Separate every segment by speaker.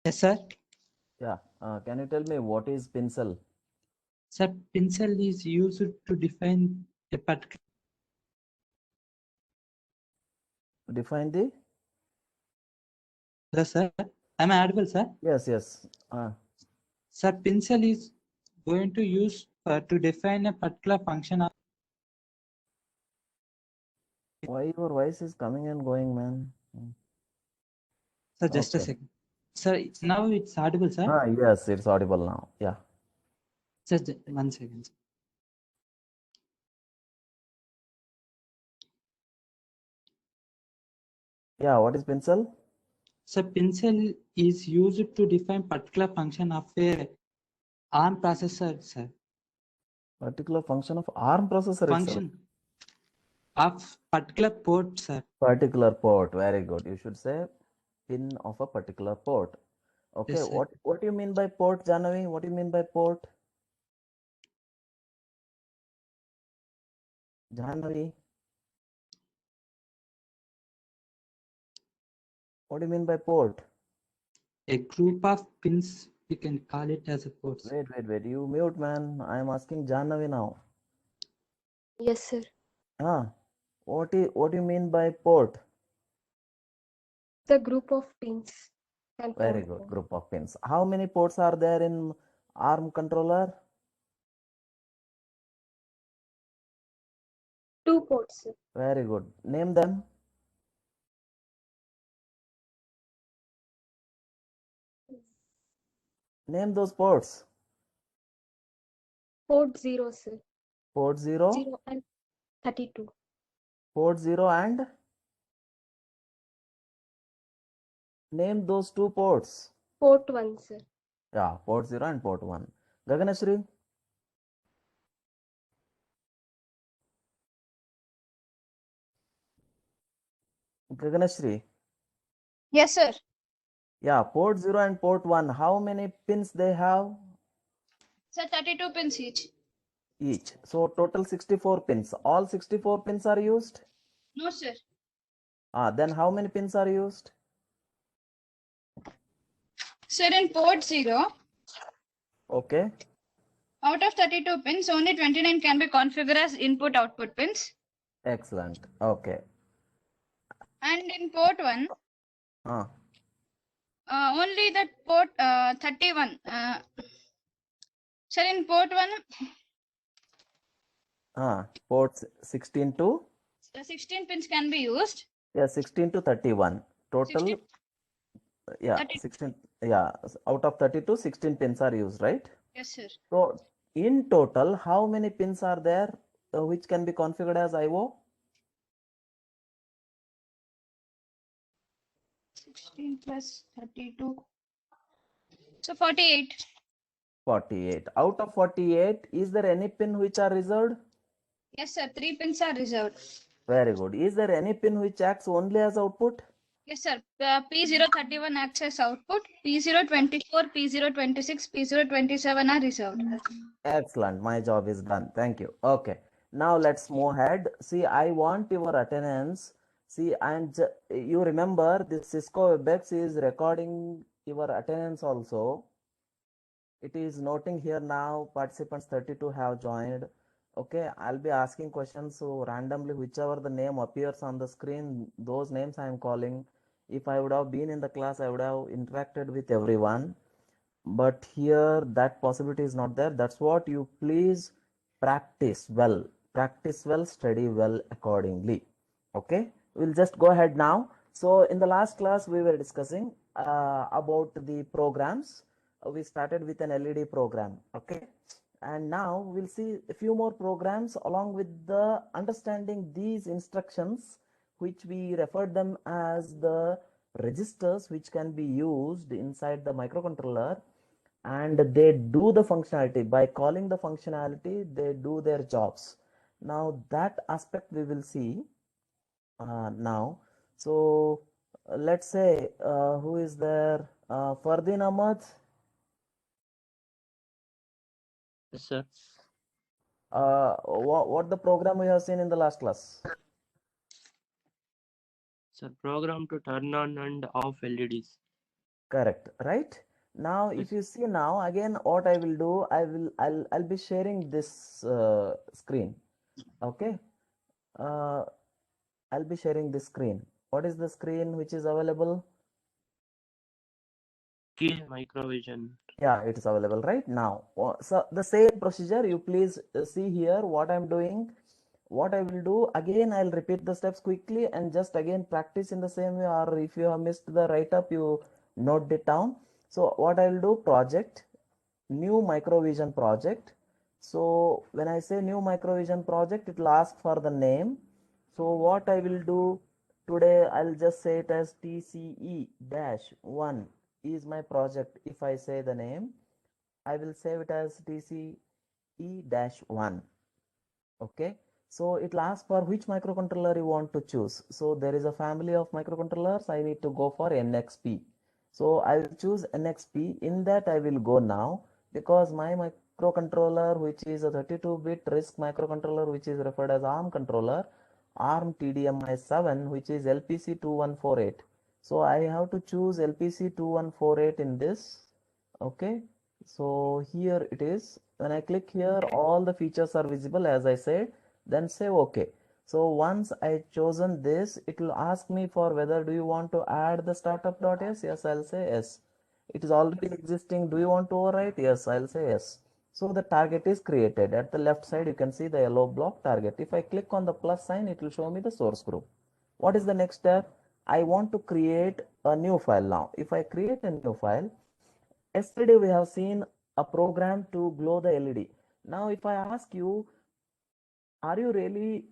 Speaker 1: Yes, sir.
Speaker 2: Yeah. Can you tell me what is pencil?
Speaker 1: Sir, pencil is used to define a particular.
Speaker 2: Define the.
Speaker 1: Hello, sir. Am I audible, sir?
Speaker 2: Yes, yes.
Speaker 1: Sir, pencil is going to use to define a particular function of.
Speaker 2: Why your voice is coming and going, man?
Speaker 1: Sir, just a
Speaker 2: Okay.
Speaker 1: second. Sir, now it's audible, sir.
Speaker 2: Yes, it's audible now. Yeah.
Speaker 1: Just 1 second.
Speaker 2: Yeah. What is pencil?
Speaker 1: So pencil is used to define particular function of a ARM processor, sir.
Speaker 2: Particular function of ARM processor itself.
Speaker 1: Function of particular port, sir.
Speaker 2: Particular port. Very good. You should say pin of a particular port. Okay.
Speaker 1: Yes, sir.
Speaker 2: What do you mean by port, Janavi? What do you mean by port? Janavi. What do you mean by port?
Speaker 1: A group of pins, we can call it as a port.
Speaker 2: Wait. You mute, man. I am asking Janavi now.
Speaker 3: Yes, sir.
Speaker 2: What do you mean by port?
Speaker 3: The group of pins. And
Speaker 2: Very
Speaker 3: port
Speaker 2: good.
Speaker 3: one.
Speaker 2: Group of pins. How many ports are there in ARM controller?
Speaker 3: 2 ports, sir.
Speaker 2: Very good. Name them. Name those ports.
Speaker 3: Port 0, sir.
Speaker 2: Port 0,
Speaker 3: 0 and 32.
Speaker 2: port 0 and name those two ports.
Speaker 3: Port 1, sir.
Speaker 2: Yeah, port 0 and port 1. Gaganashri. Gaganashri.
Speaker 4: Yes, sir.
Speaker 2: Yeah, port 0 and port 1. How many pins they have?
Speaker 4: Sir, 32 pins each.
Speaker 2: Each. So total 64 pins. All 64 pins are used?
Speaker 4: No, sir.
Speaker 2: Then how many pins are used?
Speaker 4: Sir, in port 0,
Speaker 2: Okay.
Speaker 4: out of 32 pins, only 29 can be configured as input-output pins.
Speaker 2: Excellent. Okay.
Speaker 4: And in port 1, only that port 31. Sir, in port 1,
Speaker 2: Ports 16 to
Speaker 4: 16 pins can be used.
Speaker 2: 16 to 31. Total
Speaker 4: 16,
Speaker 2: 16. Yeah, out of 32, 16 pins are used, right?
Speaker 4: Yes, sir.
Speaker 2: So in total, how many pins are there which can be configured as IO?
Speaker 4: 16 plus 32. So 48.
Speaker 2: 48. Out of 48, is there any pin which are reserved?
Speaker 4: Yes, sir. 3 pins are reserved.
Speaker 2: Very good. Is there any pin which acts only as output?
Speaker 4: Yes, sir. P031 acts as output. P024, P026, P027 are reserved.
Speaker 2: Excellent. My job is done. Thank you. Okay. Now let's move ahead. See, I want your attendance. See, you remember this Cisco WebEx is recording your attendance also. It is noting here now participants 32 have joined. Okay, I'll be asking questions, so randomly whichever the name appears on the screen, those names I am calling. If I would have been in the class, I would have interacted with everyone, but here that possibility is not there. That's what you please practice well, study well accordingly. Okay, we'll just go ahead now. So in the last class we were discussing about the programs. We started with an LED program. Okay, and now we'll see a few more programs along with the understanding these instructions, which we referred them as the registers, which can be used inside the microcontroller, and they do the functionality. By calling the functionality, they do their jobs. Now that aspect we will see now. So let's say who is there? Fardin Ahmad.
Speaker 5: Yes, sir.
Speaker 2: What the program we have seen in the last class?
Speaker 5: Sir, program to turn on and off LEDs.
Speaker 2: Correct, right? Now, if you see now, again, what I will do, I'll be sharing this screen. Okay. Uh, I'll be sharing this screen. What is the screen which is available?
Speaker 5: Key microvision.
Speaker 2: Yeah, it is available right now. So the same procedure, you please see here what I'm doing. What I will do, again, I'll repeat the steps quickly and just again practice in the same way, or if you have missed the write-up, you note it down. So what I will do, project, new microvision project. So when I say new microvision project, it will ask for the name. So what I will do today, I'll just say it as TCE-1 is my project. If I say the name, I will save it as TCE-1. Okay, so it will ask for which microcontroller you want to choose. So there is a family of microcontrollers. I need to go for NXP. So I will choose NXP. In that I will go now, because my microcontroller, which is a 32-bit RISC microcontroller, which is referred as ARM controller, ARM TDMI7, which is LPC2148. So I have to choose LPC2148 in this. Okay, so here it is. When I click here, all the features are visible as I said, then say OK. So once I chosen this, it will ask me for whether do you want to add the startup.s. Yes, I'll say yes. It is already existing. Do you want to overwrite? Yes, I'll say yes. So the target is created. At the left side, you can see the yellow block target. If I click on the plus sign, it will show me the source group. What is the next step? I want to create a new file now. If I create a new file, yesterday we have seen a program to glow the LED. Now if I ask you, are you really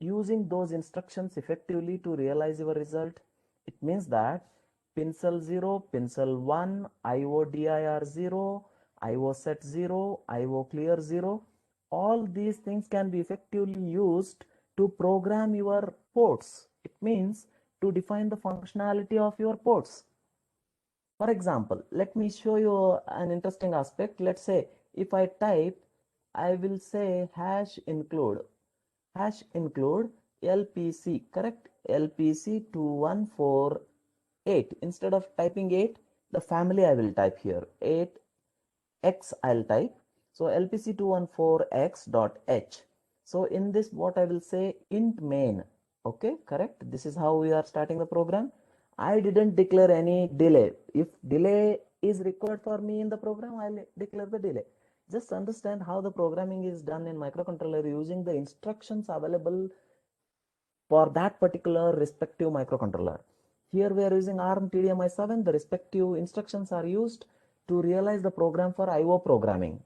Speaker 2: using those instructions effectively to realize your result? It means that pincel 0, pincel 1, IO-dir 0, IO set 0, IO clear 0, all these things can be effectively used to program your ports. It means to define the functionality of your ports. For example, let me show you an interesting aspect. Let's say if I type, I will say hash include LPC, correct? LPC2148. Instead of typing 8, the family I will type here. 8x I'll type. So LPC214x.h. So in this, what I will say, int main. Okay, correct? This is how we are starting the program. I didn't declare any delay. If delay is required for me in the program, I'll declare the delay. Just understand how the programming is done in microcontroller using the instructions available for that particular respective microcontroller. Here we are using ARM TDMI7. The respective instructions are used to realize the program for IO programming.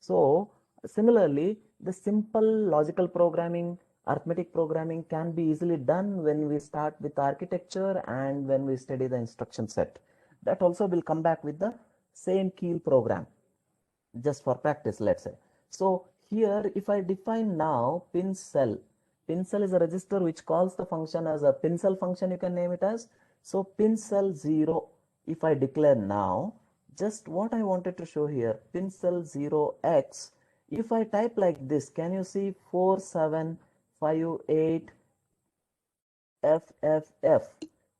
Speaker 2: So similarly, the simple logical programming, arithmetic programming can be easily done when we start with architecture and when we study the instruction set. That also will come back with the same keel program, just for practice, let's say. So here, if I define now pincel is a register which calls the function as a pincel function, you can name it as. So pincel 0, if I declare now, just what I wanted to show here, pincel 0x, if I type like this, can you see 4758 FFF?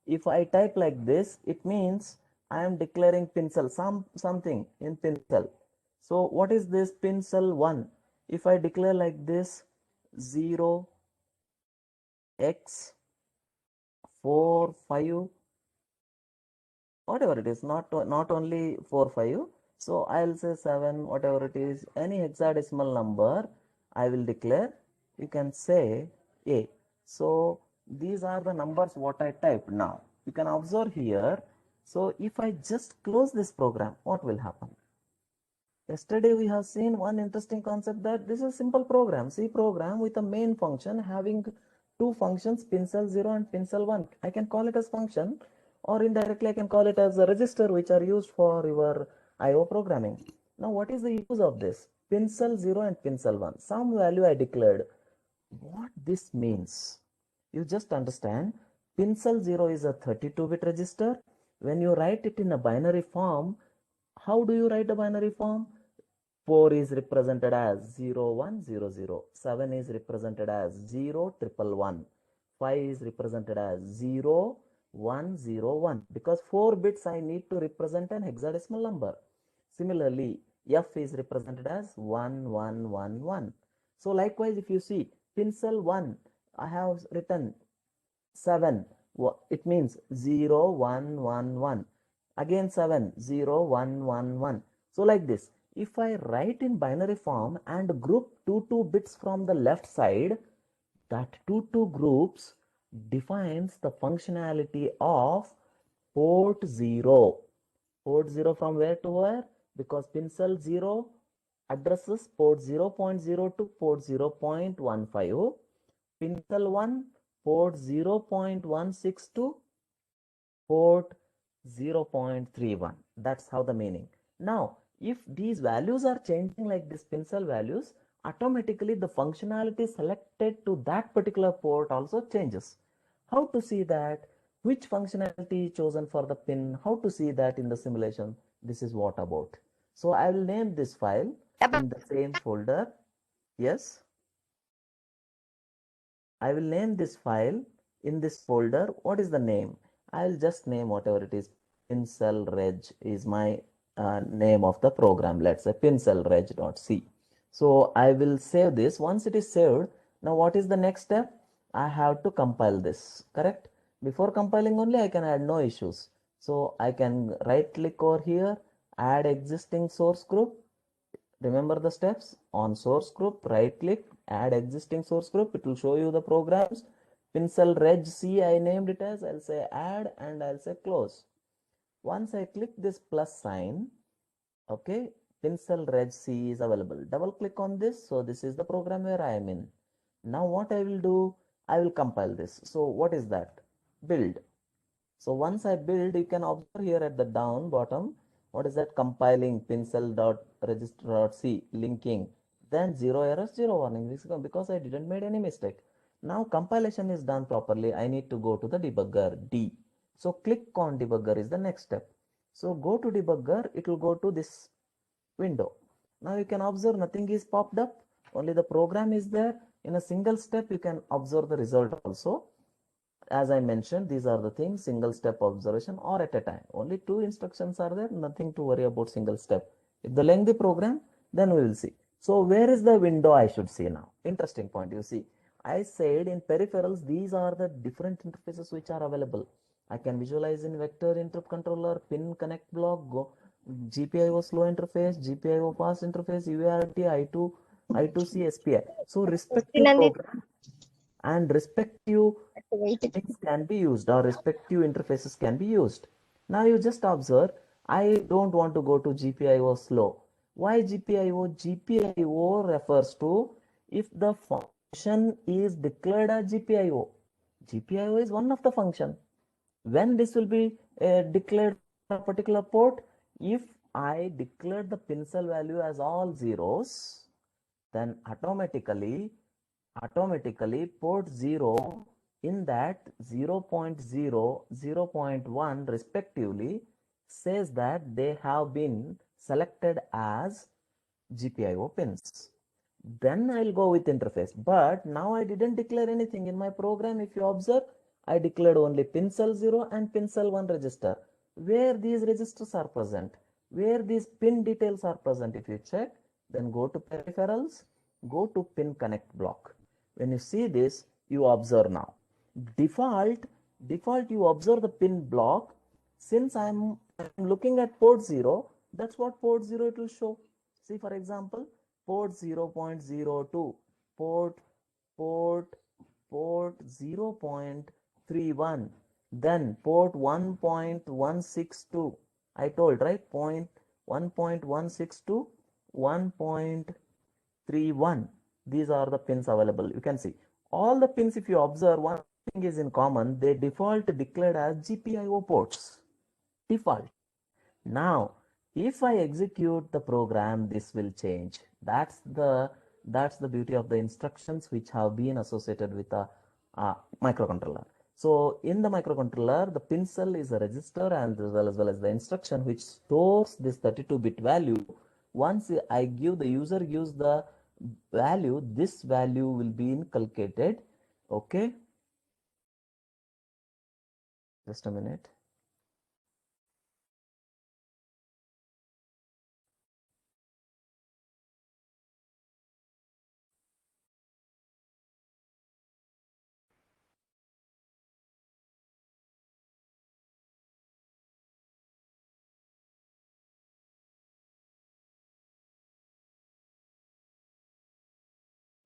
Speaker 2: If I type like this, it means I am declaring pincel, something in pincel. So what is this pincel 1? If I declare like this, 0 x 4 5, whatever it is, not only 4 5. So I'll say 7, whatever it is, any hexadecimal number I will declare. You can say a. So these are the numbers what I typed. Now you can observe here. So if I just close this program, what will happen? Yesterday we have seen one interesting concept, that this is a simple program, C program with a main function having two functions, pincel 0 and pincel 1. I can call it as function, or indirectly I can call it as a register which are used for your IO programming. Now what is the use of this? Pincel 0 and pincel 1. Some value I declared. What this means? You just understand, pincel 0 is a 32-bit register. When you write it in a binary form, how do you write a binary form? 4 is represented as 0100, 7 is represented as 0111, 5 is represented as 0, 101 because 4 bits I need to represent an hexadecimal number. Similarly, F is represented as 1111. So likewise, if you see pencil 1, I have written 7, it means 0111. Again 7, 0111. So like this, if I write in binary form and group 2 bits from the left side, that 2 groups defines the functionality of port 0. Port 0 from where to where? Because pencil 0 addresses port 0.0 to port 0.15. Pencil 1 port 0.16 to port 0.31. That's how the meaning. Now, if these values are changing like this pencil values, automatically the functionality selected to that particular port also changes. How to see that? Which functionality chosen for the pin? How to see that in the simulation? This is what about. So I will name this file in the same folder. Yes. I will name this file in this folder. What is the name? I'll just name whatever it is. Pincelreg is my name of the program. Let's say pincelreg.c. So I will save this. Once it is saved, now what is the next step? I have to compile this, correct? Before compiling only I can add no issues. So I can right click over here, add existing source group. Remember the steps. On source group, right click, add existing source group. It will show you the programs. Pencil reg C I named it as. I'll say add and I'll say close. Once I click this plus sign, okay, pencil reg C is available. Double click on this. So this is the program where I am in. Now what I will do, I will compile this. So what is that? Build. So once I build, you can observe here at the down bottom, what is that? Compiling pencil.register.c linking, then 0 errors, 0 warning, because I didn't made any mistake. Now compilation is done properly. I need to go to the debugger D. So click on debugger is the next step. So go to debugger, it will go to this window. Now you can observe nothing is popped up, only the program is there. In a single step, you can observe the result also. As I mentioned, these are the things, single step observation or at a time. Only 2 instructions are there, nothing to worry about single step. If the lengthy program, then we will see. So where is the window I should see now? Interesting point, you see. I said in peripherals, these are the different interfaces which are available. I can visualize in vector interrupt controller, pin connect block, GPIO slow interface, GPIO fast interface, UART, I2, I2C, SPI. So respective program and respective things can be used or respective interfaces can be used. Now you just observe, I don't want to go to GPIO slow. Why GPIO? GPIO refers to if the function is declared as GPIO. GPIO is one of the function. When this will be declared for a particular port, if I declare the pencil value as all zeros, then automatically port 0 in that 0.0, 0.1 respectively says that they have been selected as GPIO pins. Then I'll go with interface. But now I didn't declare anything in my program. If you observe, I declared only pencil 0 and pencil 1 register. Where these registers are present, where these pin details are present, if you check, then go to peripherals, go to pin connect block. When you see this, you observe now. Default you observe the pin block. Since I'm looking at port 0, that's what port 0 it will show. See, for example, port 0.02, port 0.31, then port 1.162. I told, right? 1.162 to 1.31. These are the pins available. You can see all the pins. If you observe, one thing is in common, they default declared as GPIO ports. Default. Now if I execute the program, this will change. That's the beauty of the instructions which have been associated with a microcontroller. So in the microcontroller, the pencil is a register and as well as the instruction which stores this 32-bit value. Once I give, the user gives the value, this value will be inculcated. Okay. Just a minute.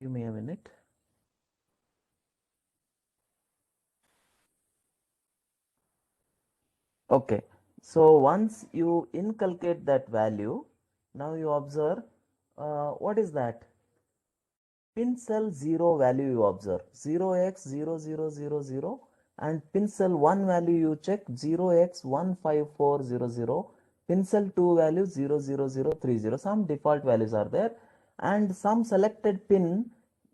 Speaker 2: Give me a minute. Okay, so once you inculcate that value, now you observe what is that? Pin cell 0 value you observe 0x0000, and pin cell 1 value you check 0x15400, pin cell 2 value 00030. Some default values are there, and some selected pin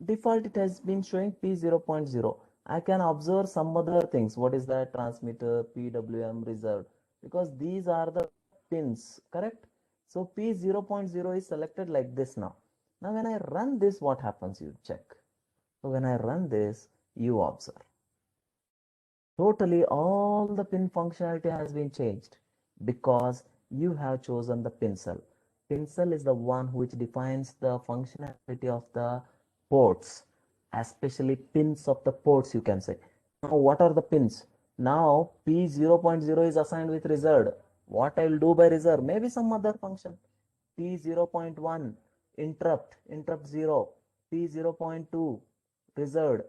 Speaker 2: default it has been showing P0.0. I can observe some other things. What is that? Transmitter, PWM, reserved, because these are the pins, correct? So P0.0 is selected like this now. Now when I run this, what happens? You check. So when I run this, you observe. Totally all the pin functionality has been changed because you have chosen the pin cell. Pin cell is the one which defines the functionality of the ports, especially pins of the ports, you can say. Now what are the pins? Now P0.0 is assigned with reserved. What I will do by reserve? Maybe some other function. P0.1 interrupt 0, P0.2 reserved,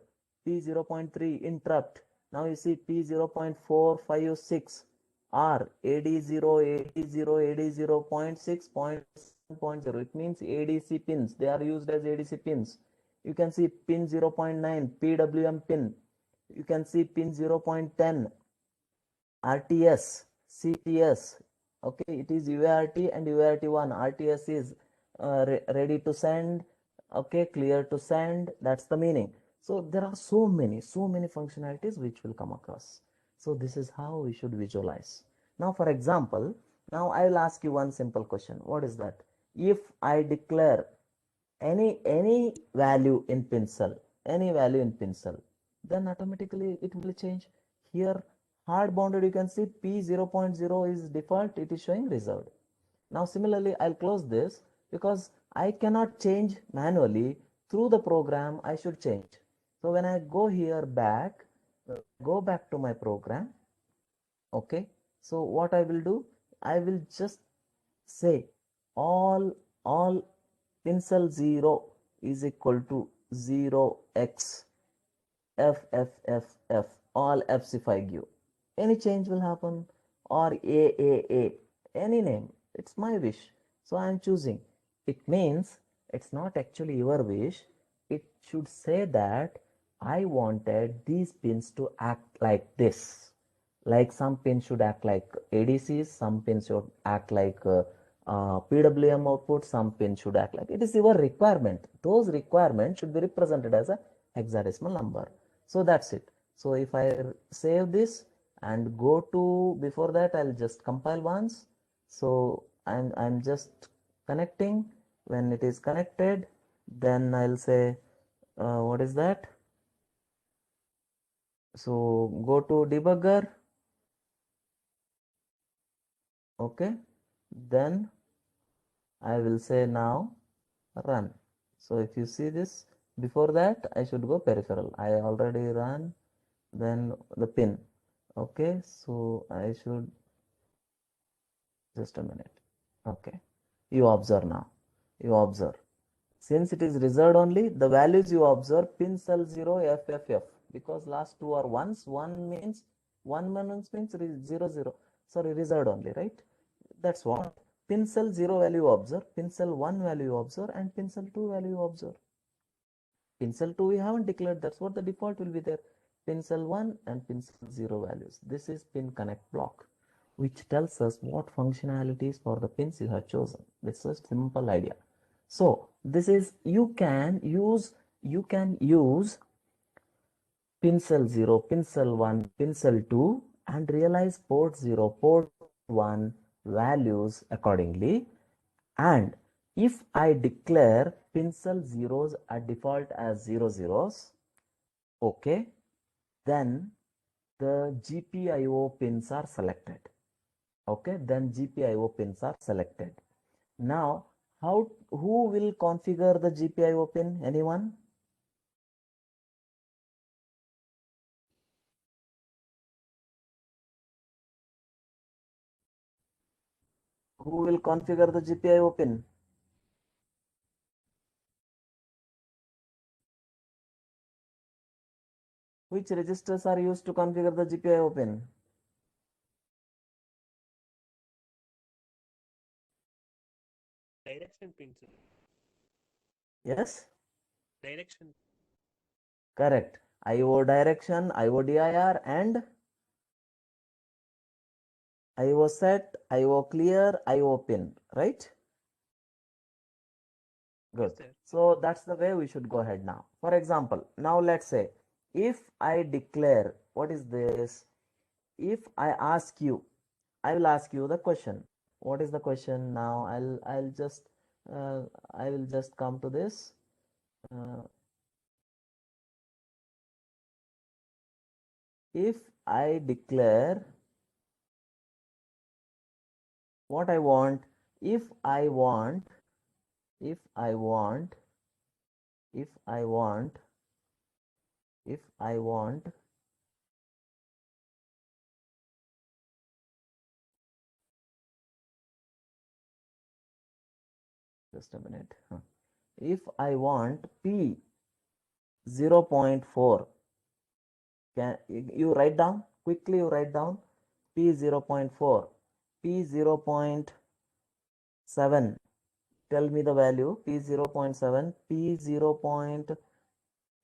Speaker 2: P0.3 interrupt. Now you see P0.456 R AD0 AD0 AD0.6.7.0. It means ADC pins. They are used as ADC pins. You can see pin 0.9 PWM pin. You can see pin 0.10 RTS, CTS. Okay, it is UART and UART1. RTS is ready to send. Okay, clear to send. That's the meaning. So there are so many functionalities which will come across. So this is how we should visualize. Now, for example, now I will ask you one simple question. What is that? If I declare any value in pin cell, then automatically it will change. Here hard bounded, you can see P0.0 is default, it is showing reserved. Now similarly I'll close this because I cannot change manually. Through the program I should change. So when I go here go back to my program. Okay, so what I will do, I will just say all pin cell 0 is equal to 0x f, all f's if I give. Any change will happen, or a, any name. It's my wish. So I am choosing. It means it's not actually your wish. It should say that I wanted these pins to act like this. Like some pins should act like ADCs, some pins should act like PWM output, some pins should act like, it is your requirement. Those requirements should be represented as a hexadecimal number. So that's it. So if I save this and go to, before that I'll just compile once. So I'm just connecting. When it is connected, then I'll say what is that? So go to debugger. Okay, then I will say now run. So if you see this, before that I should go peripheral. I already run, then the pin. Okay, so I should, just a minute. Okay, you observe now. You observe. Since it is reserved only, the values you observe pin cell 0 FFF, because last two are ones. One means 0 0. Sorry, reserved only, right? That's what. Pin cell 0 value observe, pin cell 1 value observe, and pin cell 2 value observe. Pin cell 2 we haven't declared, that's what the default will be there. Pin cell 1 and pin cell 0 values. This is pin connect block, which tells us what functionalities for the pins you have chosen. This is a simple idea. So this is, you can use pin cell 0, pin cell 1, pin cell 2 and realize port 0, port 1 values accordingly. And if I declare pin cell zeros at default as 0 zeros, okay, then the GPIO pins are selected. Okay, then GPIO pins are selected. Now, who will configure the GPIO pin? Anyone? Who will configure the GPIO pin? Which registers are used to configure the GPIO pin?
Speaker 5: Direction pin, sir.
Speaker 2: Yes?
Speaker 5: Direction.
Speaker 2: Correct. IO direction, IO dir and IO set, IO clear, IO pin, right? Good.
Speaker 5: Sir.
Speaker 2: So that's the way we should go ahead now. For example, now let's say if I declare, what is this? If I ask you, I will ask you the question. What is the question now? I'll just I will just come to this. If I declare what I want, if I want, if I want, if I want, if I want, just a minute. If I want P 0.4, can you write down quickly? You write down P 0.4, P 0.7. Tell me the value P 0.7, P 0.10,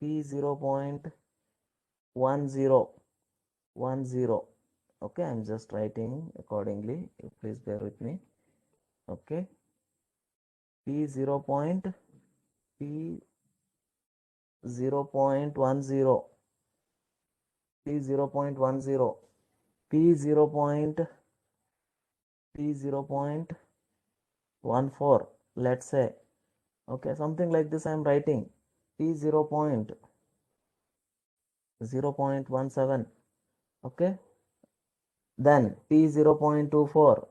Speaker 2: 10. Okay, I'm just writing accordingly. Please bear with me. Okay, P 0. P 0.10, P 0.10, P 0.14, let's say. Okay, something like this I am writing. P 0.17. Okay, then P 0.24,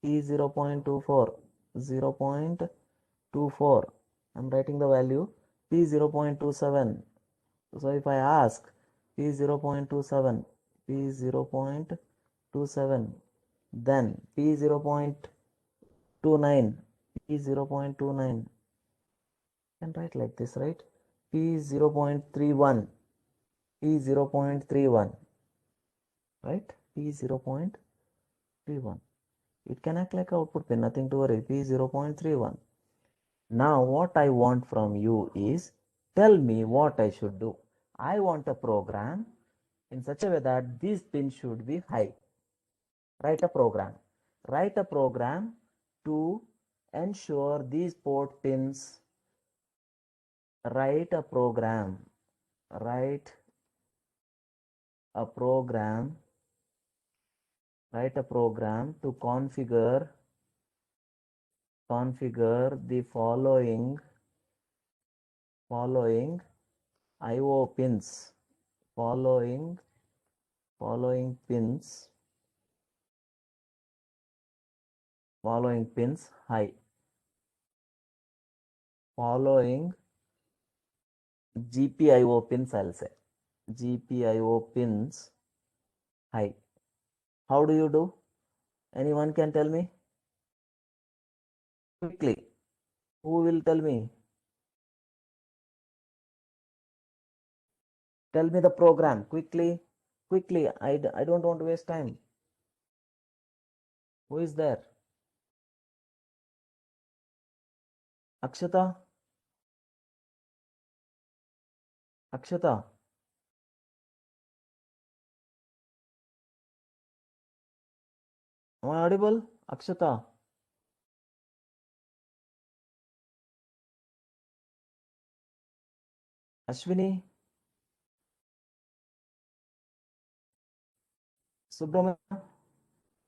Speaker 2: P 0.24, 0.24. I'm writing the value P 0.27. So if I ask P 0.27, P 0.27, then P 0.29, P 0.29. Can write like this, right? P 0.31, P 0.31, right? P 0.31. It can act like output pin, nothing to worry. P 0.31. Now what I want from you is, tell me what I should do. I want a program in such a way that these pins should be high. Write a program. Write a program to ensure these port pins. Write a program. Write a program. Write a program to configure the following IO pins. Following pins high. Following GPIO pins, I'll say. GPIO pins high. How do you do? Anyone can tell me? Quickly. Who will tell me? Tell me the program. Quickly. Quickly. I don't want to waste time. Who is there? Akshata? Akshata? Am I audible? Akshata? Ashwini? Subramanya?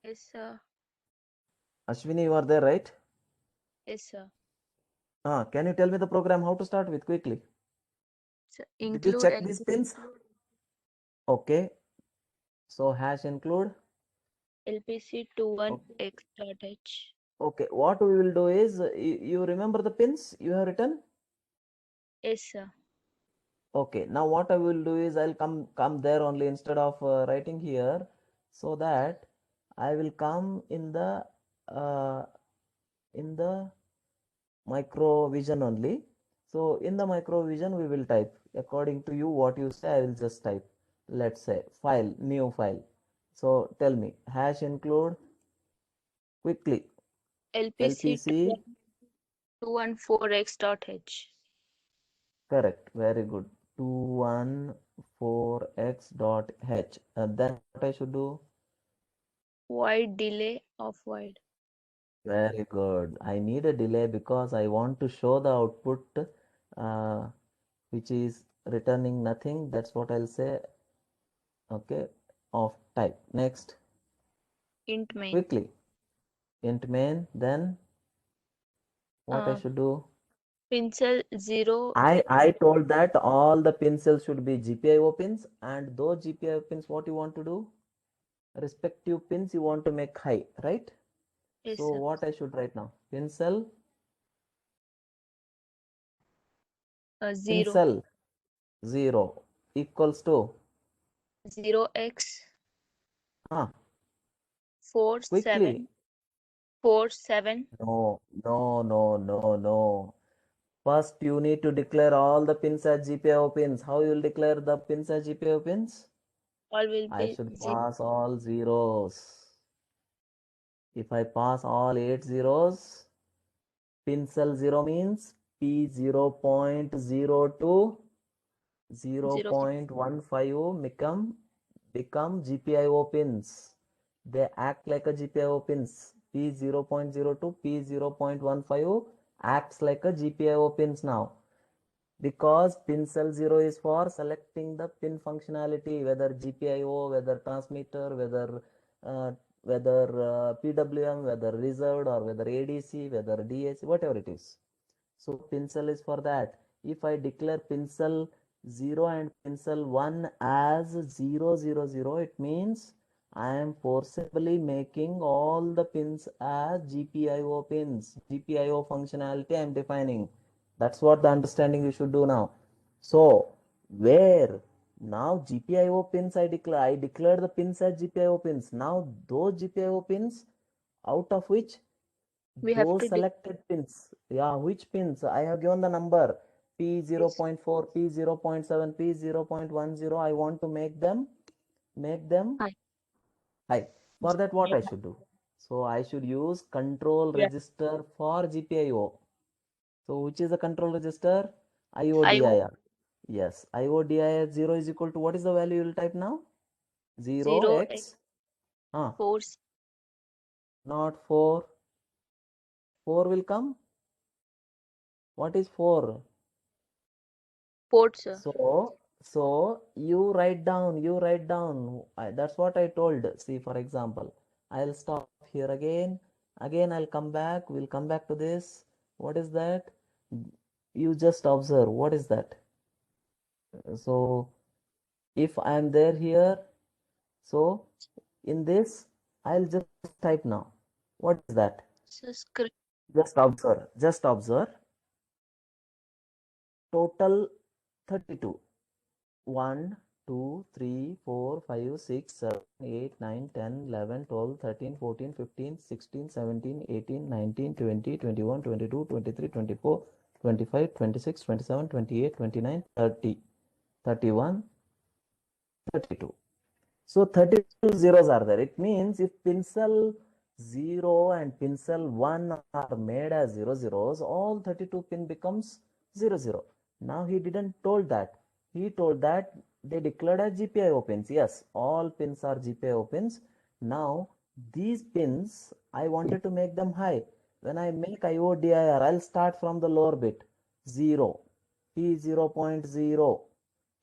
Speaker 6: Yes, sir.
Speaker 2: Ashwini, you are there, right?
Speaker 6: Yes, sir.
Speaker 2: Can you tell me the program how to start with quickly?
Speaker 6: So
Speaker 2: Did you
Speaker 6: include
Speaker 2: check these pins? Okay. So hash include.
Speaker 6: LPC 21x.h.
Speaker 2: Okay, what we will do is, you remember the pins you have written?
Speaker 6: Yes, sir.
Speaker 2: Okay, now what I will do is I'll come there only instead of writing here, so that I will come uh, in the micro vision only. So in the micro vision we will type according to you what you say. I will just type, let's say file, new file. So tell me, hash include quickly.
Speaker 6: LPC
Speaker 2: LPC,
Speaker 6: 214x.h.
Speaker 2: correct, very good. 214x.h. Then what I should do?
Speaker 6: Void delay of void.
Speaker 2: Very good. I need a delay because I want to show the output uh, which is returning nothing. That's what I'll say. Okay, of type. Next,
Speaker 6: Int main.
Speaker 2: quickly. Int main. Then what I should do?
Speaker 6: Pincel 0.
Speaker 2: I told that all the pin cells should be GPIO pins, and those GPIO pins, what you want to do? Respective pins you want to make high, right?
Speaker 6: Yes,
Speaker 2: So
Speaker 6: sir.
Speaker 2: what I should write now? Pin cell
Speaker 6: 0.
Speaker 2: 0 equals to
Speaker 6: 0x
Speaker 2: 4
Speaker 6: 47.
Speaker 2: quickly.
Speaker 6: 47.
Speaker 2: No. First, you need to declare all the pins as GPIO pins. How you will declare the pins as GPIO pins?
Speaker 6: All will
Speaker 2: I
Speaker 6: be
Speaker 2: should
Speaker 6: 0.
Speaker 2: pass all zeros. If I pass all 8 zeros, pin cell 0 means P0.02,
Speaker 6: 0.
Speaker 2: 0.15 become GPIO pins. They act like a GPIO pins. P0.02, P0.15 acts like a GPIO pins now. Because pin cell 0 is for selecting the pin functionality, whether GPIO, whether transmitter, whether PWM, whether reserved, or whether ADC, whether DAC, whatever it is. So pin cell is for that. If I declare pin cell 0 and pin cell 1 as 000, it means I am forcibly making all the pins as GPIO pins. GPIO functionality I am defining. That's what the understanding you should do now. So where now GPIO pins I declared the pins as GPIO pins. Now those GPIO pins, out of which
Speaker 6: We have
Speaker 2: those
Speaker 6: to
Speaker 2: selected pins, yeah, which pins I have given the number P0.4, P0.7, P0.10. I want to make them
Speaker 6: High.
Speaker 2: high. For that, what I should do? So I should use control
Speaker 6: Yeah.
Speaker 2: register for GPIO. So which is the control register?
Speaker 6: IO.
Speaker 2: IODIR. Yes, IODIR 0 is equal to, what is the value you will type now? 0x
Speaker 6: 4.
Speaker 2: not 4. 4 will come. What is 4?
Speaker 6: Port, sir.
Speaker 2: So you write down. That's what I told. See, for example, I'll stop here again. Again, I'll come back. We'll come back to this. What is that? You just observe. What is that? So if I am there here, so in this, I'll just type now. What is that?
Speaker 6: So script.
Speaker 2: Just observe. Just observe. Total 32. 1, 2, 3, 4, 5, 6, 7, 8, 9, 10, 11, 12, 13, 14, 15, 16, 17, 18, 19, 20, 21, 22, 23, 24, 25, 26, 27, 28, 29, 30, 31, 32. So 32 zeros are there. It means if pin cell 0 and pin cell 1 are made as 0 zeros, all 32 pin becomes 0. Now he didn't told that. He told that they declared as GPIO pins. Yes, all pins are GPIO pins. Now these pins, I wanted to make them high. When I make IODIR, I'll start from the lower bit. 0, P0.0,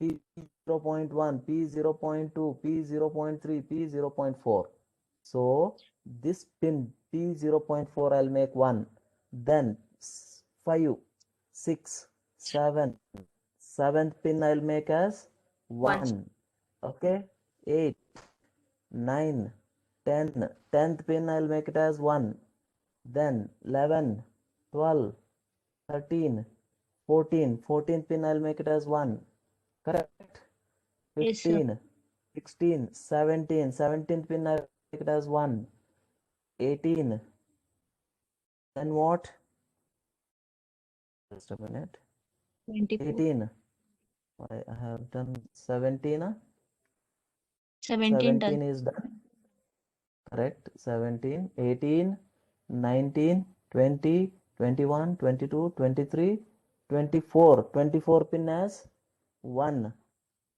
Speaker 2: P0.1, P0.2, P0.3, P0.4. So this pin P0.4 I'll make 1. Then 5, 6, 7. Seventh pin I'll make as 1. Okay. 8, 9, 10. 10th pin I'll make it as 1. Then 11, 12, 13, 14. 14th pin I'll make it as 1. Correct?
Speaker 6: Yes, sir.
Speaker 2: 15, 16, 17. 17th pin I'll make it as 1. 18. Then what? Just a minute.
Speaker 6: 24.
Speaker 2: 18. I have done 17.
Speaker 6: 17 done.
Speaker 2: 17 is done. Correct. 17, 18, 19, 20, 21, 22, 23, 24. 24 pin as 1.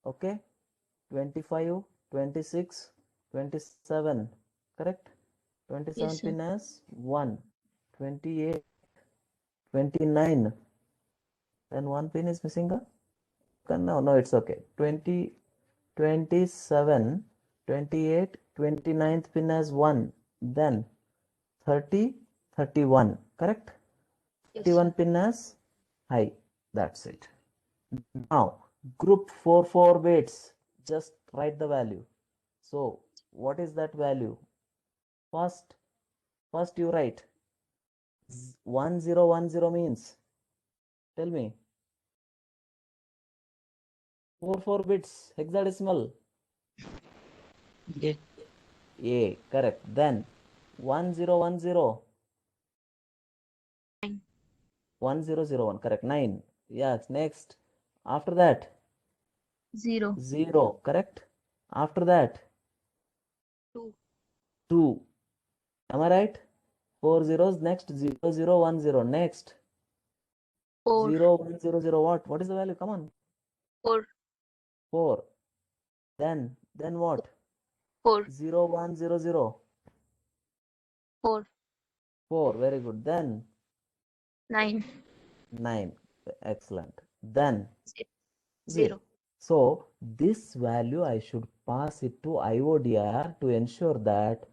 Speaker 2: Okay. 25, 26, 27. Correct. 27
Speaker 6: Yes, sir.
Speaker 2: pin as 1. 28, 29. Then one pin is missing. No, it's okay. 20, 27, 28, 29th pin as 1. Then 30, 31. Correct?
Speaker 6: Yes,
Speaker 2: 31
Speaker 6: sir.
Speaker 2: pin as high. That's it. Now, group 4 bits. Just write the value. So, what is that value? First you write 1010 means. Tell me. 4 bits hexadecimal.
Speaker 1: Yeah.
Speaker 2: A, correct. Then 1010.
Speaker 6: 9.
Speaker 2: 1001, correct. 9. Yes, next. After that,
Speaker 6: 0.
Speaker 2: 0, correct. After that,
Speaker 6: 2.
Speaker 2: 2. Am I right? 4 zeros. Next, 0010. Next,
Speaker 6: 4.
Speaker 2: 0100. What is the value? Come on.
Speaker 6: 4.
Speaker 2: 4. Then what?
Speaker 6: 4.
Speaker 2: 0100.
Speaker 6: 4.
Speaker 2: 4. Very good. Then
Speaker 6: 9.
Speaker 2: 9. Excellent. Then 0.
Speaker 6: 0.
Speaker 2: So this value I should pass it to IODR to ensure that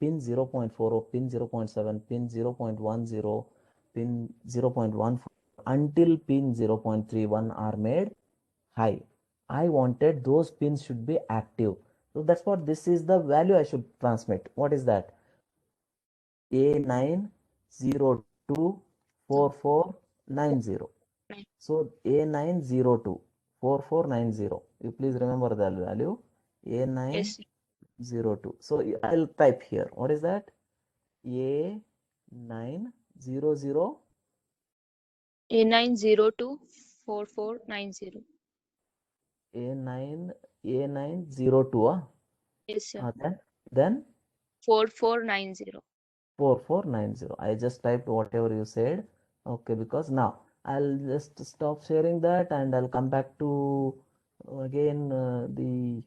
Speaker 2: pin 0.40, pin 0.7, pin 0.10, pin 0.14 until pin 0.31 are made high. I wanted those pins should be active. So that's what this is the value I should transmit. What is that? A9024490. So A9024490. You please remember the value.
Speaker 6: Yes, sir.
Speaker 2: A902. So I'll type here. What is that? A900.
Speaker 6: A9024490.
Speaker 2: A902.
Speaker 6: Yes, sir.
Speaker 2: Then
Speaker 6: 4490.
Speaker 2: 4490. I just typed whatever you said. Okay, because now I'll just stop sharing that and I'll come back to again the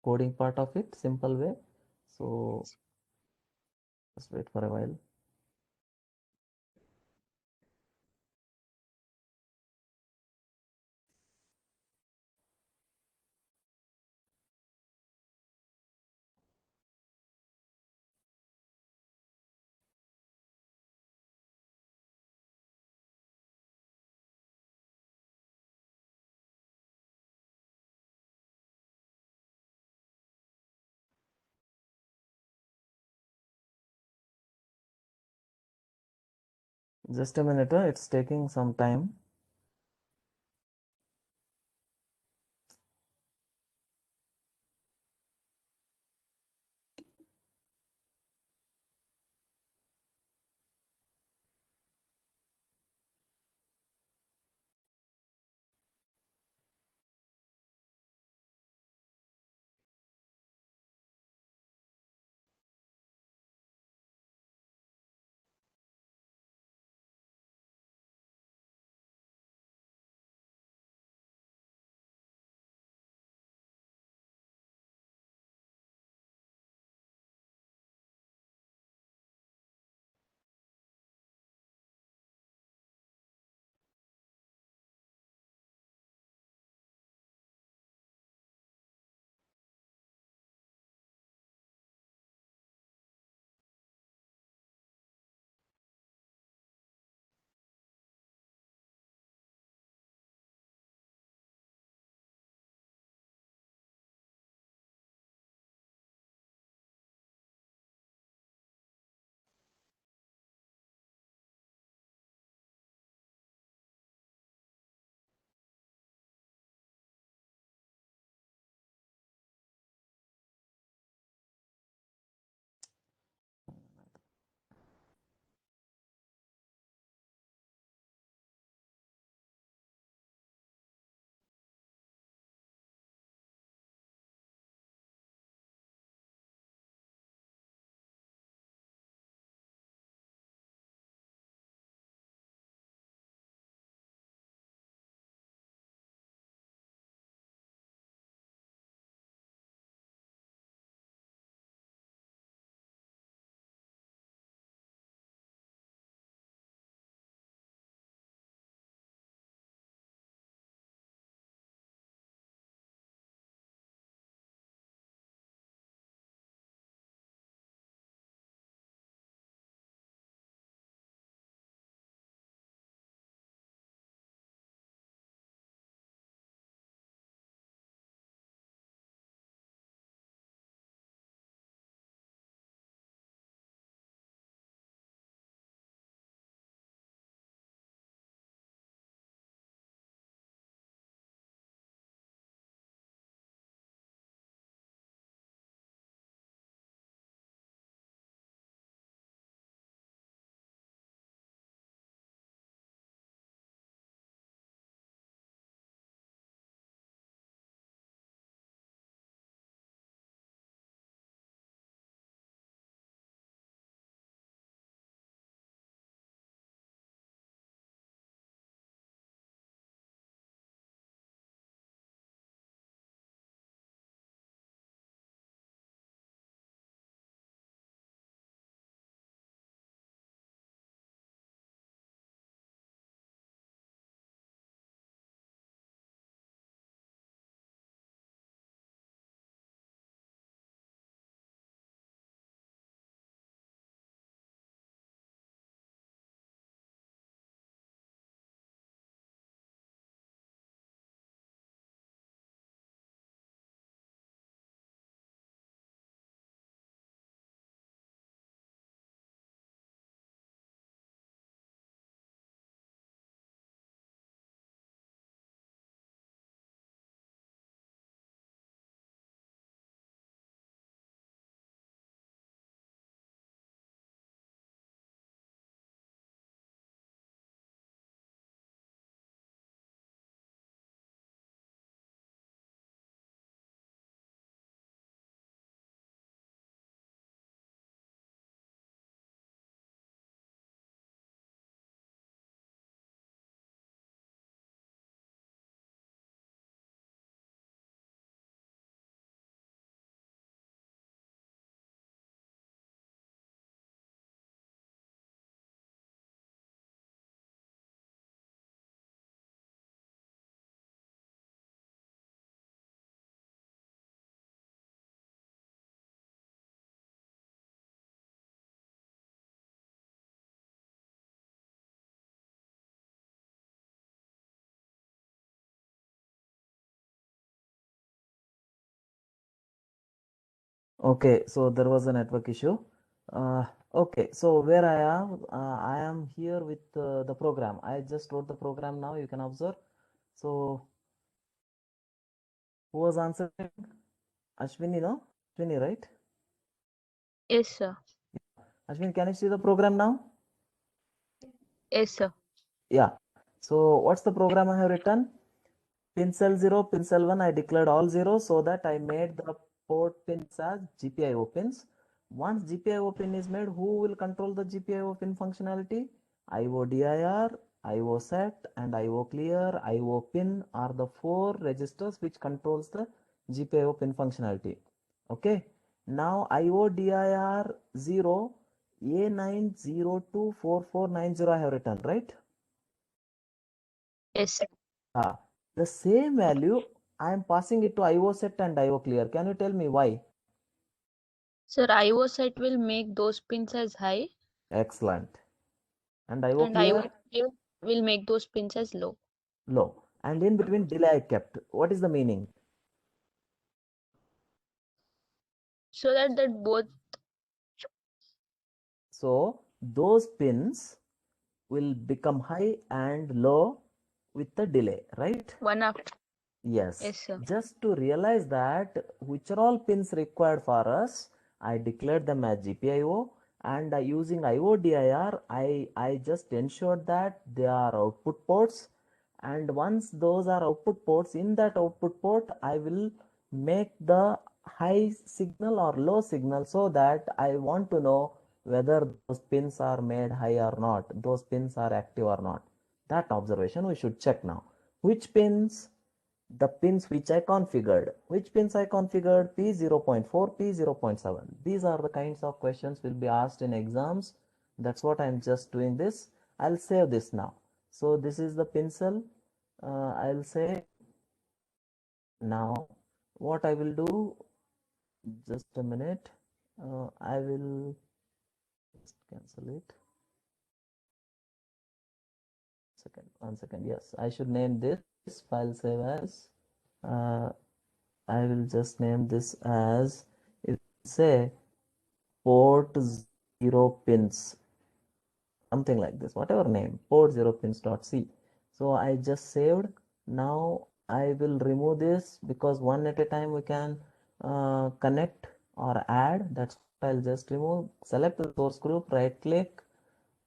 Speaker 2: coding part of it, simple way. So just wait for a while. Just a minute, it's taking some time. Okay, so there was a network issue. Okay, so where I am here with the program. I just wrote the program now, you can observe. So, who was answering? Ashwini, no? Ashwini, right?
Speaker 6: Yes, sir.
Speaker 2: Ashwini, can you see the program now?
Speaker 6: Yes, sir.
Speaker 2: Yeah. So, what's the program I have written? Pin cell 0, pin cell 1, I declared all 0 so that I made the port pins as GPIO pins. Once GPIO pin is made, who will control the GPIO pin functionality? IO DIR, IO set and IO clear, IO pin are the 4 registers which controls the GPIO pin functionality. Okay. Now IO DIR 0 A9024490 I have written, right?
Speaker 6: Yes, sir.
Speaker 2: The same value I am passing it to IO set and IO clear. Can you tell me why?
Speaker 6: Sir, IO set will make those pins as high
Speaker 2: Excellent. And IO
Speaker 6: and IO
Speaker 2: clear?
Speaker 6: clear will make those pins as low.
Speaker 2: Low. And in between delay I kept. What is the meaning?
Speaker 6: So that both,
Speaker 2: So those pins will become high and low with the delay, right?
Speaker 6: one after.
Speaker 2: Yes.
Speaker 6: Yes, sir.
Speaker 2: Just to realize that which are all pins required for us, I declared them as GPIO and using IODIR, I just ensured that they are output ports, and once those are output ports, in that output port, I will make the high signal or low signal so that I want to know whether those pins are made high or not, those pins are active or not. That observation we should check now. Which pins? The pins which I configured. Which pins I configured? P0.4, P0.7. These are the kinds of questions will be asked in exams. That's what I'm just doing this. I'll save this now. So this is the pin cell. I'll say now what I will do, just a minute. I will just cancel it. One second. Yes, I should name this file save as. I will just name this as, if say port 0 pins, something like this, whatever name, port 0 pins.c. So I just saved. Now I will remove this because one at a time we can connect or add. That's what I'll just remove. Select the source group, right click,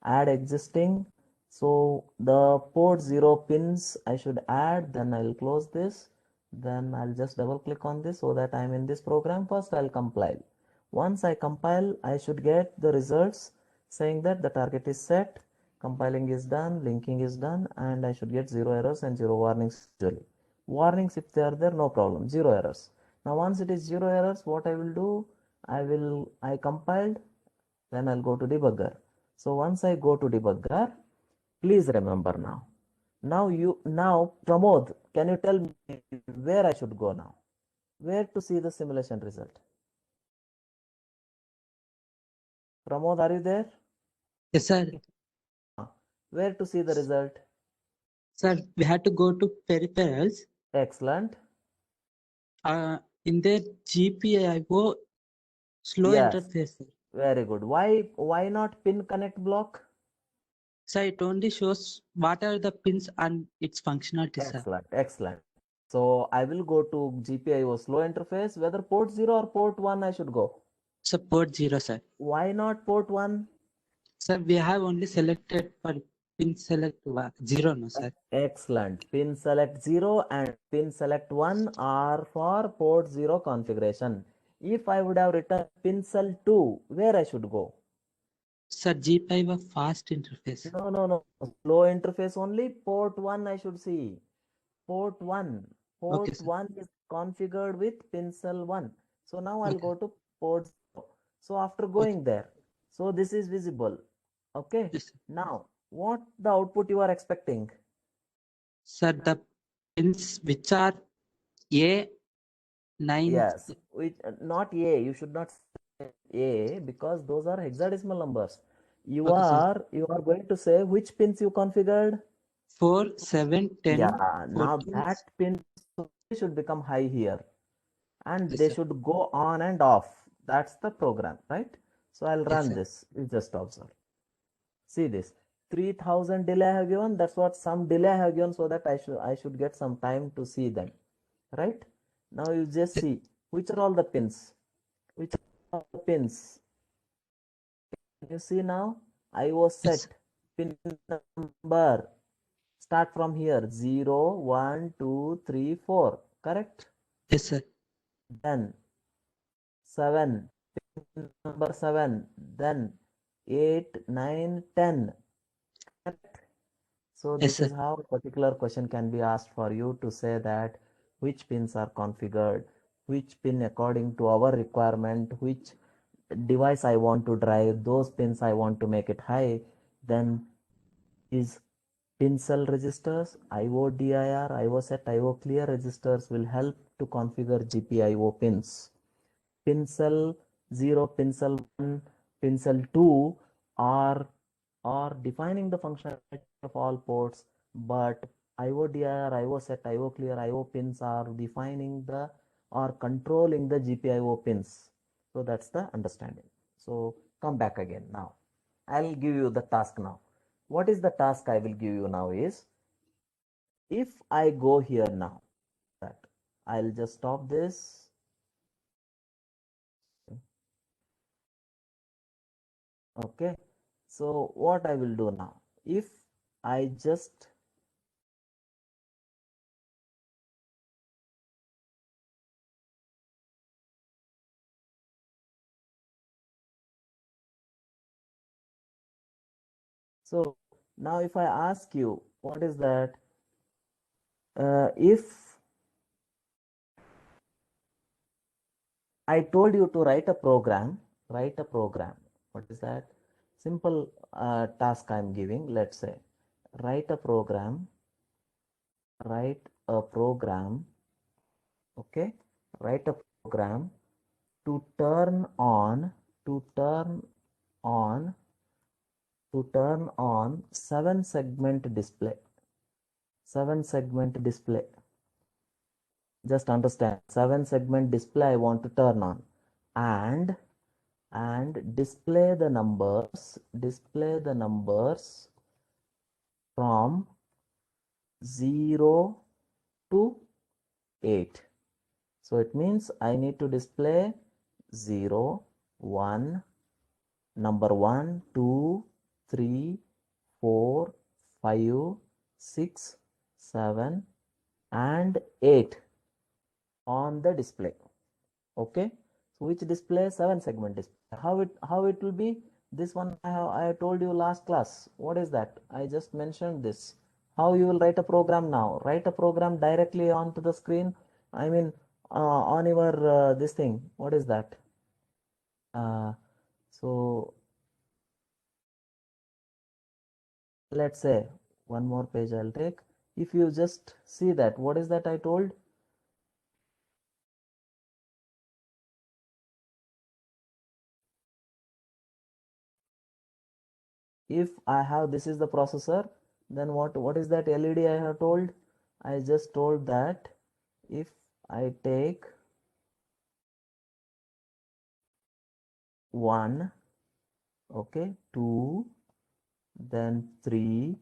Speaker 2: add existing. So the port 0 pins I should add, then I'll close this, then I'll just double click on this so that I'm in this program. First I'll compile. Once I compile, I should get the results saying that the target is set, compiling is done, linking is done, and I should get 0 errors and 0 warnings usually. Warnings, if they are there, no problem, 0 errors. Now once it is 0 errors, what I will do, I compiled, then I'll go to debugger. So once I go to debugger, please remember now. Now Pramod, can you tell me where I should go now? Where to see the simulation result? Pramod, are you there?
Speaker 1: Yes, sir.
Speaker 2: Where to see the result?
Speaker 1: Sir, we had to go to peripherals.
Speaker 2: Excellent.
Speaker 1: In their GPIO slow
Speaker 2: Yes.
Speaker 1: interface, sir.
Speaker 2: Very good. Why not pin connect block?
Speaker 1: So it only shows what are the pins and its functionality, sir.
Speaker 2: Excellent. Excellent. So I will go to GPIO slow interface. Whether port 0 or port 1 I should go.
Speaker 1: So port 0, sir.
Speaker 2: Why not port 1?
Speaker 1: Sir, we have only selected for pin select 0, no, sir.
Speaker 2: Excellent. Pin select 0 and pin select 1 are for port 0 configuration. If I would have written pin cell 2, where I should go?
Speaker 1: Sir, GPIO fast interface.
Speaker 2: No. Slow interface only. Port 1 I should see. Port 1. Port
Speaker 1: Okay, sir.
Speaker 2: 1 is configured with pin cell 1. So now I'll
Speaker 1: Okay.
Speaker 2: go to port 0. So after
Speaker 1: Okay.
Speaker 2: going there, so this is visible. Okay.
Speaker 1: Yes, sir.
Speaker 2: Now, what the output you are expecting?
Speaker 1: Sir, the pins which are A9.
Speaker 2: Yes, not A. You should not say A because those are hexadecimal numbers. You
Speaker 1: Okay, sir.
Speaker 2: are going to say which pins you configured.
Speaker 1: 4, 7, 10,
Speaker 2: Yeah, now
Speaker 1: 14.
Speaker 2: that pin should become high here, and
Speaker 1: Yes,
Speaker 2: they
Speaker 1: sir.
Speaker 2: should go on and off. That's the program, right? So I'll
Speaker 1: Yes,
Speaker 2: run
Speaker 1: sir.
Speaker 2: this. You just observe. See this. 3000 delay I have given. That's what some delay I have given, so that I should get some time to see them. Right? Now you just see which are all the pins. Which are all the pins. You see now, I was
Speaker 1: Yes,
Speaker 2: set pin number. Start from here 0, 1, 2, 3, 4. Correct?
Speaker 1: yes, sir.
Speaker 2: Then 7, pin number 7. Then 8, 9, 10. Correct? So
Speaker 1: Yes,
Speaker 2: this is
Speaker 1: sir.
Speaker 2: how a particular question can be asked for you to say that which pins are configured, which pin according to our requirement, which device I want to drive, those pins I want to make it high. Then is pin cell registers, IO DIR, IO set, IO clear registers will help to configure GPIO pins. Pin cell 0, pin cell 1, pin cell 2 are defining the functionality of all ports, but IO DIR, IO set, IO clear, IO pins are defining the or controlling the GPIO pins. So that's the understanding. So come back again now. I'll give you the task now. What is the task I will give you now is, if I go here now, that I'll just stop this. Okay. So what I will do now, if I just so now if I ask you what is that, if I told you to write a program, what is that? Simple task I'm giving. Let's say write a program, okay, write a program to turn on, to turn on, 7-segment display. 7-segment display. Just understand, 7-segment display I want to turn on, and display the numbers from 0 to 8. So it means I need to display 0, 1, number 1, 2, 3, 4, 5, 6, 7, and 8 on the display. Okay, so which display? 7-segment display. How it will be? This one I told you last class. What is that? I just mentioned this. How you will write a program now? Write a program directly onto the screen. I mean, on your this thing. What is that? So let's say one more page I'll take. If you just see that, what is that I told? If I have, this is the processor, then what is that LED I have told? I just told that if I take 1, okay, 2, then 3,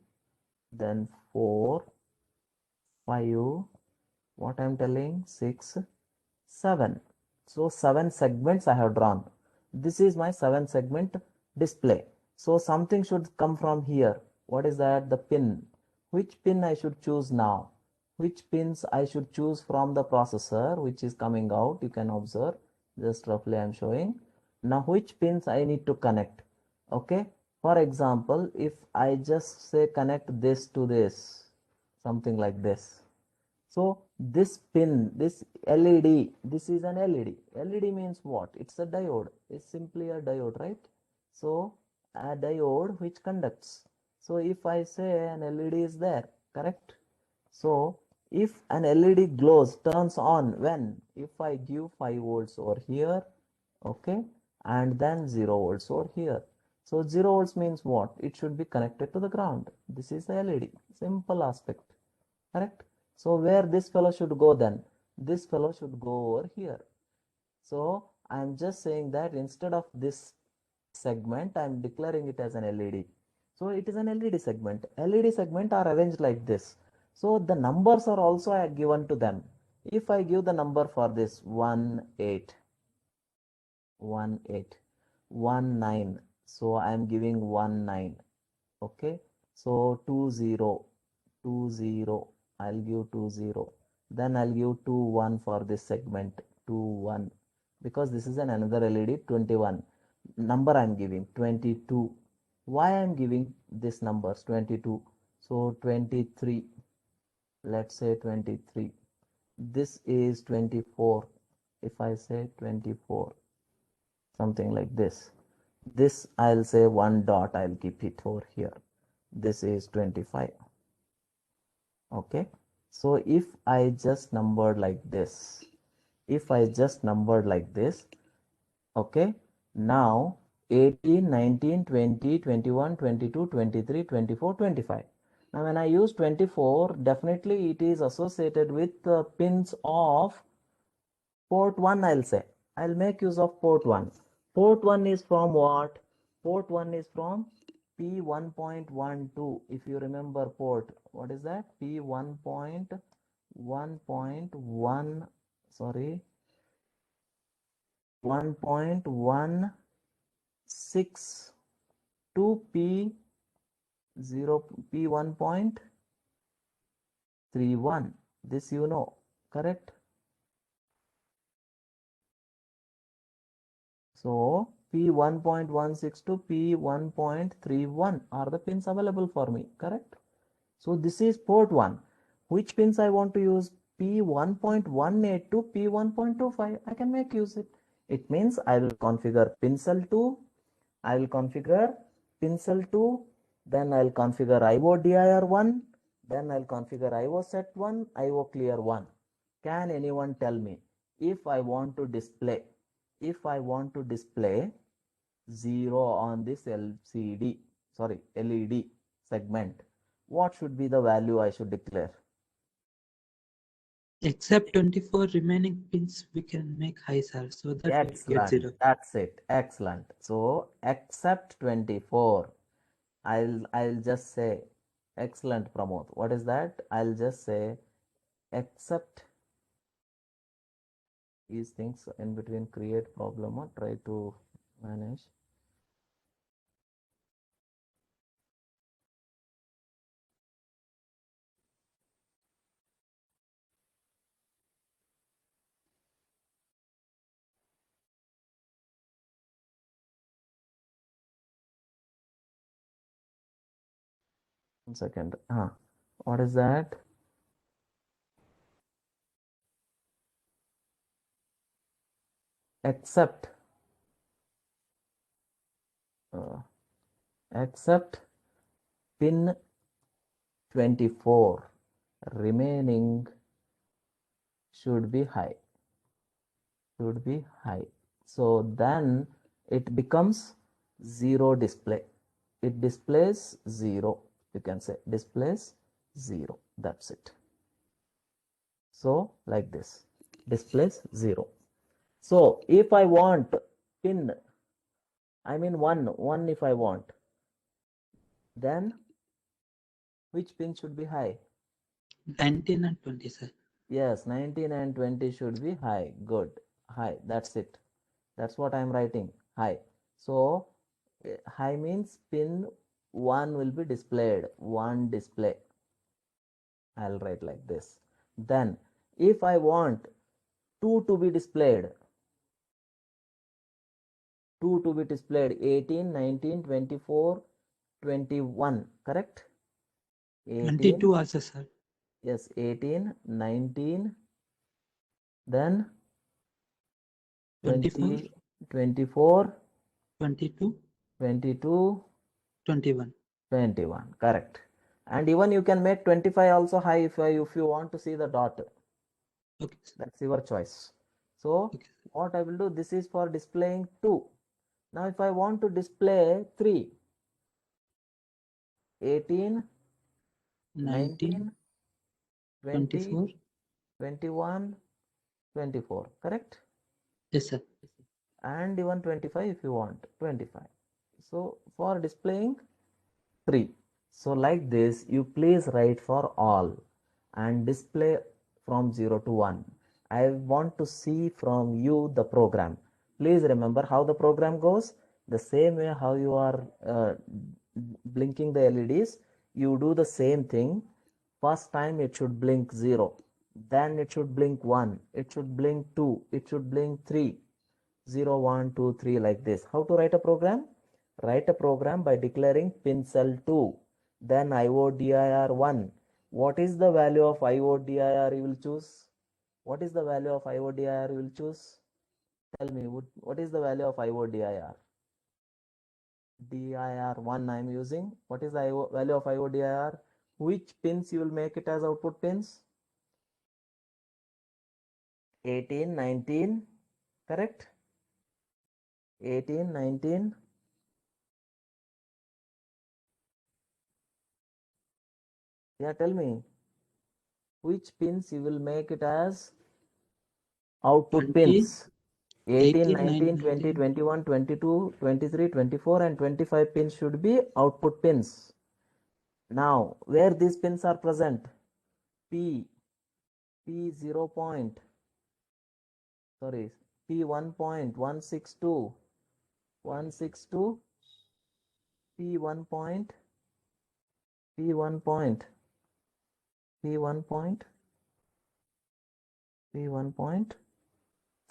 Speaker 2: then 4, 5, what I'm telling, 6, 7. So 7 segments I have drawn. This is my 7-segment display. So something should come from here. What is that? The pin. Which pin I should choose now? Which pins I should choose from the processor which is coming out? You can observe. Just roughly I'm showing. Now which pins I need to connect? Okay. For example, if I just say connect this to this, something like this. So this pin, this LED, this is an LED. LED means what? It's a diode. It's simply a diode, right? So a diode which conducts. So if I say an LED is there, correct? So if an LED glows, turns on when? If I give 5 volts over here, okay, and then 0 volts over here. So 0 volts means what? It should be connected to the ground. This is the LED. Simple aspect, correct? So where this fellow should go then? This fellow should go over here. So I'm just saying that instead of this segment, I'm declaring it as an LED. So it is an LED segment. LED segment are arranged like this. So the numbers are also given to them. If I give the number for this 1, 8, 1, 8, 1, 9. So I am giving 1, 9. Okay. So 2, 0, 2, 0. I'll give 2, 0. Then I'll give 2, 1 for this segment. 2, 1. Because this is another LED 21. Number I'm giving 22. Why I'm giving this numbers 22? So 23. Let's say 23. This is 24. If I say 24, something like this. This I'll say one dot, I'll keep it over here. This is 25. Okay. So if I just numbered like this, okay, now 18, 19, 20, 21, 22, 23, 24, 25. Now when I use 24, definitely it is associated with the pins of port 1. I'll make use of port 1. Port 1 is from what? Port 1 is from P1.12. If you remember port, what is that? P1.1.1, sorry, 1.16 to P0, P1.31. This you know, correct? So P1.16 to P1.31 are the pins available for me, correct? So this is port 1. Which pins I want to use? P1.18 to P1.25. I can make use it. It means I will configure pin cell 2. I will configure pin cell 2. Then I'll configure IO dir 1. Then I'll configure IO set 1, IO clear 1. Can anyone tell me if I want to display 0 on this LED segment, what should be the value I should declare?
Speaker 1: Except 24 remaining pins we can make high, sir, so that we get
Speaker 2: Excellent.
Speaker 1: 0.
Speaker 2: That's it. Excellent. So except 24, I'll just say, excellent, Pramod. What is that? I'll just say except. These things in between create problem or try to manage. One second. What is that? Except pin 24 remaining should be high. So then it becomes 0 display. It displays 0. You can say displays 0. That's it. So like this, displays 0. So if I want pin, I mean 1 if I want, then which pin should be high?
Speaker 1: 19 and 20, sir.
Speaker 2: Yes, 19 and 20 should be high. Good. High. That's it. That's what I'm writing. High. So high means pin 1 will be displayed. 1 display. I'll write like this. Then if I want 2 to be displayed, 18, 19, 24, 21, correct? 18,
Speaker 1: 22 also, sir.
Speaker 2: yes, 18, 19, then
Speaker 1: 24,
Speaker 2: 20, 24,
Speaker 1: 22,
Speaker 2: 22,
Speaker 1: 21.
Speaker 2: 21, correct. And even you can make 25 also high if you want to see the dot.
Speaker 1: Okay, sir.
Speaker 2: That's your choice. So
Speaker 1: Okay, sir.
Speaker 2: what I will do, this is for displaying 2. Now if I want to display 3, 18,
Speaker 1: 19,
Speaker 2: 19, 20,
Speaker 1: 24.
Speaker 2: 21, 24, correct?
Speaker 1: Yes, sir.
Speaker 2: and even 25 if you want 25. So for displaying 3. So like this, you please write for all and display from 0 to 1. I want to see from you the program. Please remember how the program goes. The same way how you are blinking the LEDs, you do the same thing. First time it should blink 0, then it should blink 1, it should blink 2, it should blink 3, 0, 1, 2, 3, like this. How to write a program? Write a program by declaring pin cell 2, then IODIR 1. What is the value of IODIR you will choose? What is the value of IODIR you will choose? Tell me, what is the value of IODIR? DIR1 I am using. What is the value of IODIR? Which pins you will make it as output pins? 18, 19, correct? 18, 19. Yeah, tell me. Which pins you will make it as output
Speaker 1: 20,
Speaker 2: pins? 18,
Speaker 1: 18,
Speaker 2: 19, 20,
Speaker 1: 19.
Speaker 2: 21, 22, 23, 24 and 25 pins should be output pins. Now, where these pins are present? P0 point, sorry, P1 point, 162, 162, P1 point, P1 point, P1 point, P1 point,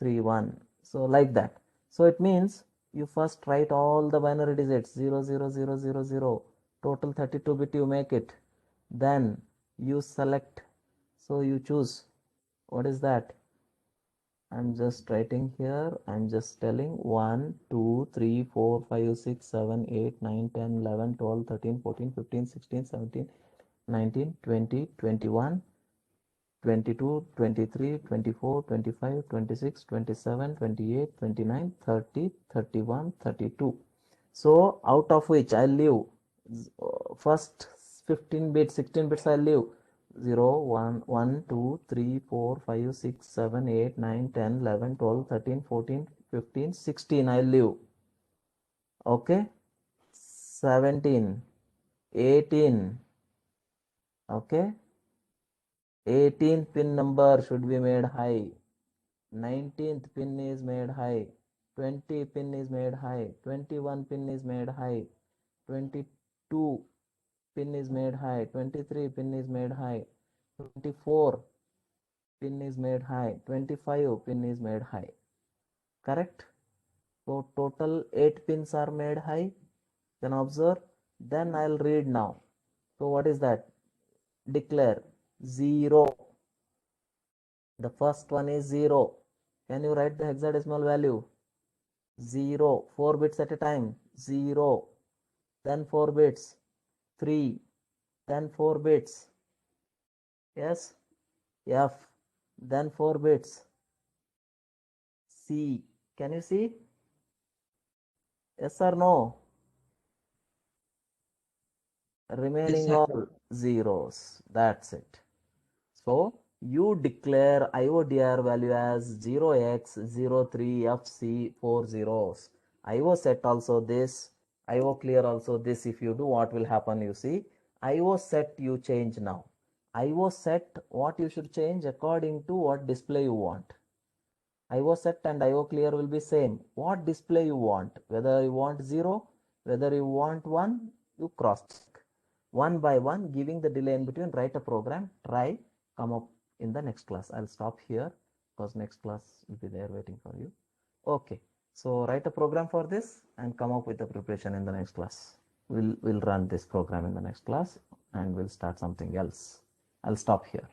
Speaker 2: 31. So like that. So it means you first write all the binary digits 0 0 0 0 0, total 32 bit you make it, then you select, so you choose what is that. I'm just writing here, I'm just telling 1 2 3 4 5 6 7 8 9 10 11 12 13 14 15 16 17 19 20 21 22, 23, 24, 25, 26, 27, 28, 29, 30, 31, 32. So out of which I'll leave first 15 bits, 16 bits I'll leave 0, 1, 1, 2, 3, 4, 5, 6, 7, 8, 9, 10, 11, 12, 13, 14, 15, 16 I'll leave. Okay. 17, 18. Okay. 18th pin number should be made high. 19th pin is made high. 20 pin is made high. 21 pin is made high. 22 pin is made high. 23 pin is made high. 24 pin is made high. 25 pin is made high. Correct? So total 8 pins are made high. Then observe. Then I'll read now. So what is that? Declare 0. The first one is 0. Can you write the hexadecimal value? 0, 4 bits at a time. 0, then 4 bits. 3, then 4 bits. Yes. F, then 4 bits. C, can you see? Yes or no? Remaining
Speaker 1: sir.
Speaker 2: all zeros. That's it. So you declare IODR value as 0x03FC 4 zeros. IO set also this, IO clear also this. If you do, what will happen? You see, IO set you change now. IO set, what you should change according to what display you want. IO set and IO clear will be same. What display you want, whether you want 0, whether you want 1, you cross check. One by one, giving the delay in between, write a program, try, come up in the next class. I'll stop here because next class will be there waiting for you. Okay, so write a program for this and come up with the preparation in the next class. We'll run this program in the next class and we'll start something else. I'll stop here.